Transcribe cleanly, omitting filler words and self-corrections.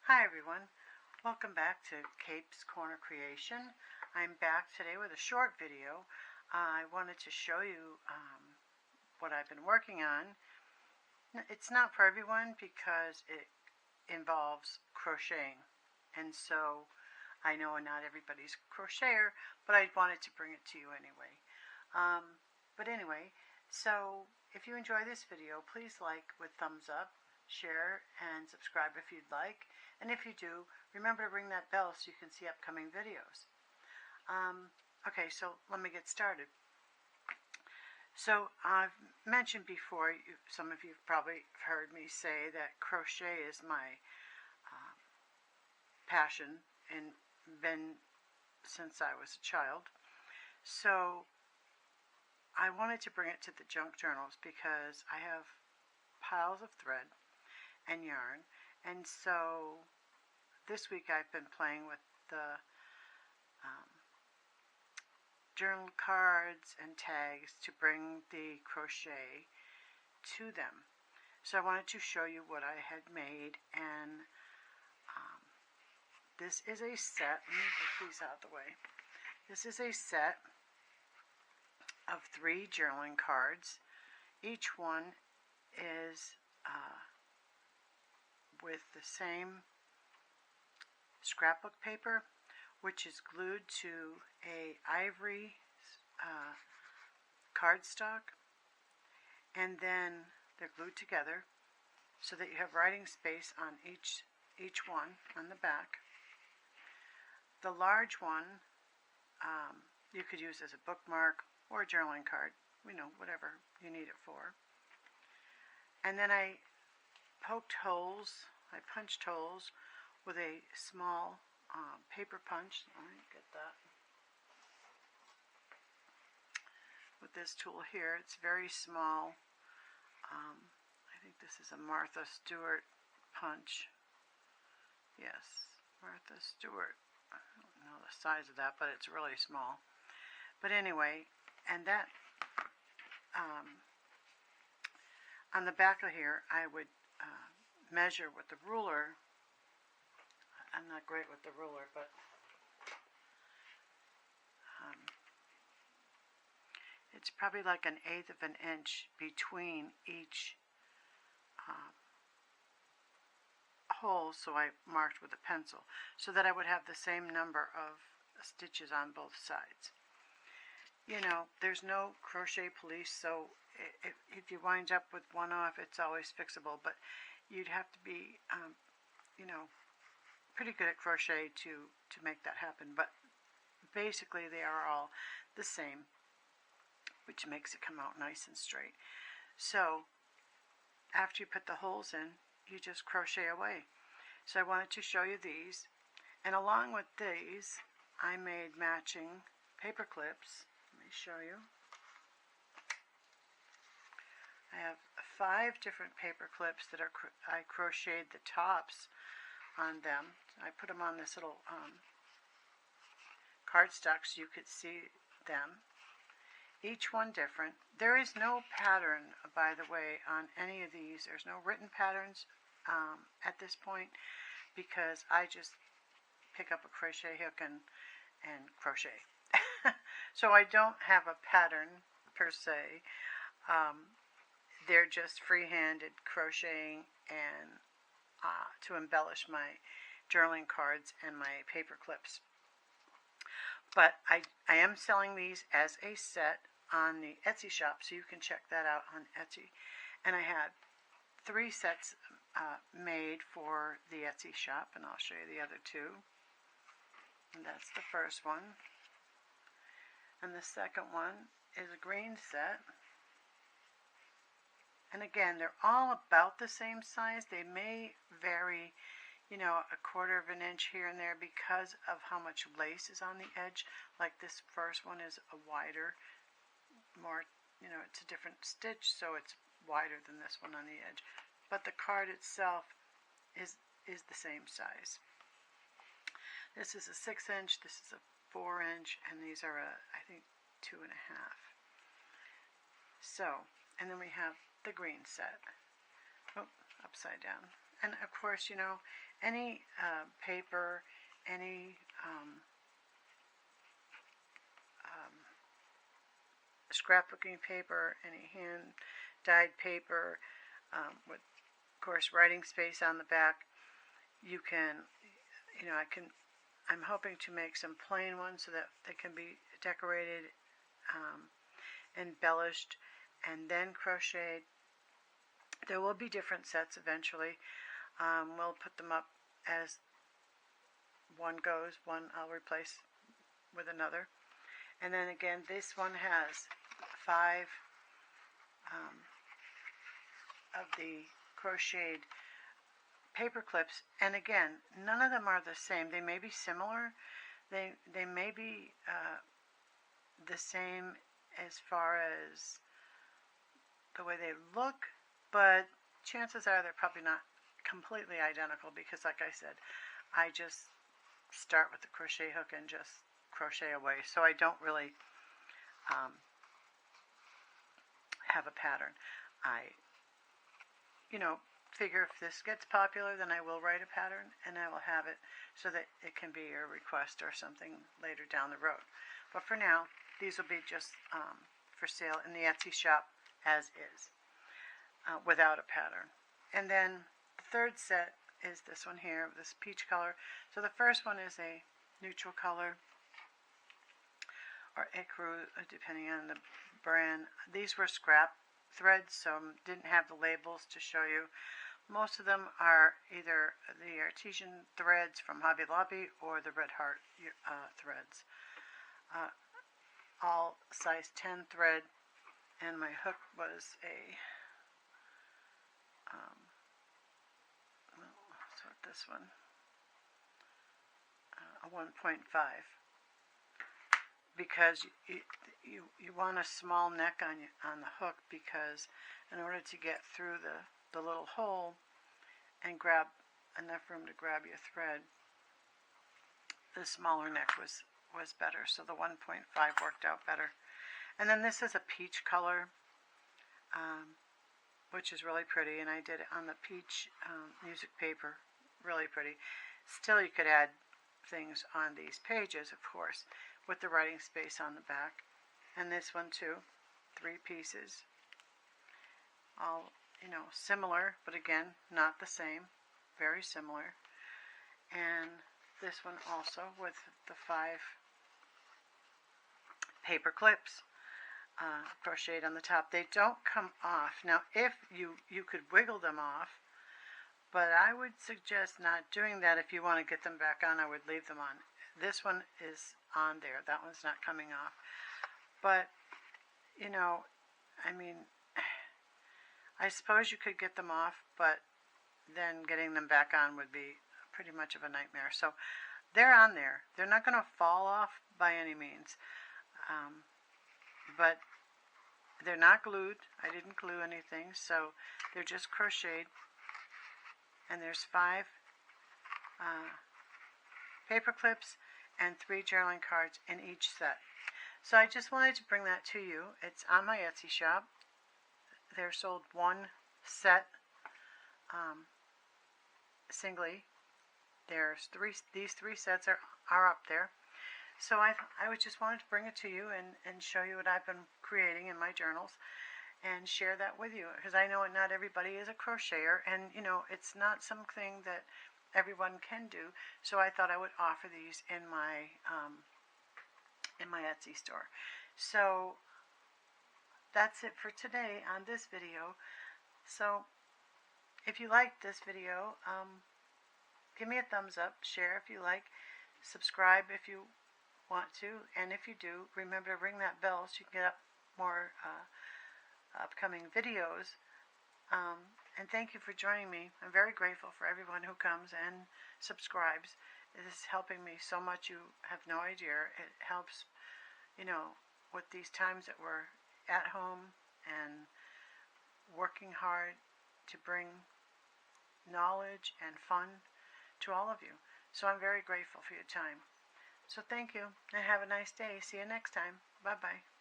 Hi everyone, welcome back to CapesCornerCreation. I'm back today with a short video. I wanted to show you what I've been working on. It's not for everyone because it involves crocheting, and so I know not everybody's a crocheter, but I wanted to bring it to you anyway. So if you enjoy this video, please like with thumbs up, share, and subscribe if you'd like. And if you do, remember to ring that bell so you can see upcoming videos. Okay, so let me get started. So I've mentioned before, some of you probably heard me say that crochet is my passion and been since I was a child. So I wanted to bring it to the junk journals because I have piles of thread and yarn, and so this week I've been playing with the journal cards and tags to bring the crochet to them. So I wanted to show you what I had made, and this is a set. Let me get these out of the way. This is a set of 3 journaling cards. Each one is with the same scrapbook paper, which is glued to a ivory cardstock, and then they're glued together so that you have writing space on each one on the back. The large one you could use as a bookmark or a journaling card, whatever you need it for. And then I punched holes with a small paper punch. Let me get that. With this tool here, it's very small. I think this is a Martha Stewart punch. Yes, Martha Stewart. I don't know the size of that, but it's really small. But anyway, and that on the back of here, I would measure with the ruler. I'm not great with the ruler, but it's probably like 1/8 of an inch between each hole, so I marked with a pencil so that I would have the same number of stitches on both sides. There's no crochet police, so if you wind up with one off, it's always fixable, but you'd have to be pretty good at crochet to make that happen. But basically they are all the same, which makes it come out nice and straight. So after you put the holes in, you just crochet away. So I wanted to show you these, and along with these I made matching paper clips. Let me show you. I have 5 different paper clips that I crocheted the tops on them. I put them on this little cardstock so you could see them. Each one different. There is no pattern, by the way, on any of these. There's no written patterns at this point because I just pick up a crochet hook and crochet. So I don't have a pattern per se. They're just free-handed crocheting and to embellish my journaling cards and my paper clips. But I am selling these as a set on the Etsy shop, so you can check that out on Etsy. And I had 3 sets made for the Etsy shop, and I'll show you the other 2. And that's the first one. And the second one is a green set. And again, they're all about the same size. They may vary, a 1/4 of an inch here and there because of how much lace is on the edge. Like this first one is a wider, more, it's a different stitch, so it's wider than this one on the edge. But the card itself is the same size. This is a 6-inch, this is a 4-inch, and these are I think 2.5. So, and then we have the green set. Oh, upside down. And of course, you know, any paper, any scrapbooking paper, any hand-dyed paper with, of course, writing space on the back. You can, you know, I'm hoping to make some plain ones so that they can be decorated, embellished, and then crocheted. There will be different sets eventually. We'll put them up as one goes. One I'll replace with another. And then again, this one has 5 of the crocheted paper clips, and again, none of them are the same. They may be similar. They may be the same as far as the way they look, but chances are they're probably not completely identical because, like I said, I just start with the crochet hook and just crochet away, so I don't really have a pattern. I, you know, figure if this gets popular, then I will write a pattern and I will have it so that it can be a request or something later down the road. But for now, these will be just for sale in the Etsy shop as is, without a pattern. And then the third set is this one here, this peach color. So the first one is a neutral color, or ecru, depending on the brand. These were scrap threads, so didn't have the labels to show you. Most of them are either the artesian threads from Hobby Lobby or the Red Heart threads. All size 10 thread, and my hook was a this one, a 1.5, because you want a small neck on the hook, because in order to get through the little hole and grab enough room to grab your thread, the smaller neck was better, so the 1.5 worked out better. And then this is a peach color, which is really pretty, and I did it on the peach music paper, really pretty. Still, you could add things on these pages, of course, with the writing space on the back. And this one too, 3 pieces, all, you know, similar, but again, not the same, very similar. And this one also with the 5 paper clips crocheted on the top. They don't come off. Now, if you could wiggle them off, but I would suggest not doing that. If you want to get them back on, I would leave them on. This one is on there. That one's not coming off. But, you know, I mean, I suppose you could get them off, but then getting them back on would be pretty much of a nightmare. So they're on there. They're not going to fall off by any means. But they're not glued. I didn't glue anything, so they're just crocheted. And there's 5 paper clips and 3 journaling cards in each set. So I just wanted to bring that to you. It's on my Etsy shop. They're sold one set singly. There's these 3 sets are up there. So I just wanted to bring it to you and show you what I've been creating in my journals and share that with you, because I know not everybody is a crocheter, and you know, it's not something that everyone can do. So I thought I would offer these in my Etsy store. So that's it for today on this video. So if you liked this video, give me a thumbs up, share if you like, subscribe if you want to, and if you do, remember to ring that bell so you can get up more upcoming videos. And thank you for joining me. I'm very grateful for everyone who comes and subscribes. It is helping me so much, you have no idea. It helps, you know, with these times that we're at home and working hard to bring knowledge and fun to all of you. So I'm very grateful for your time. So thank you, and have a nice day. See you next time. Bye-bye.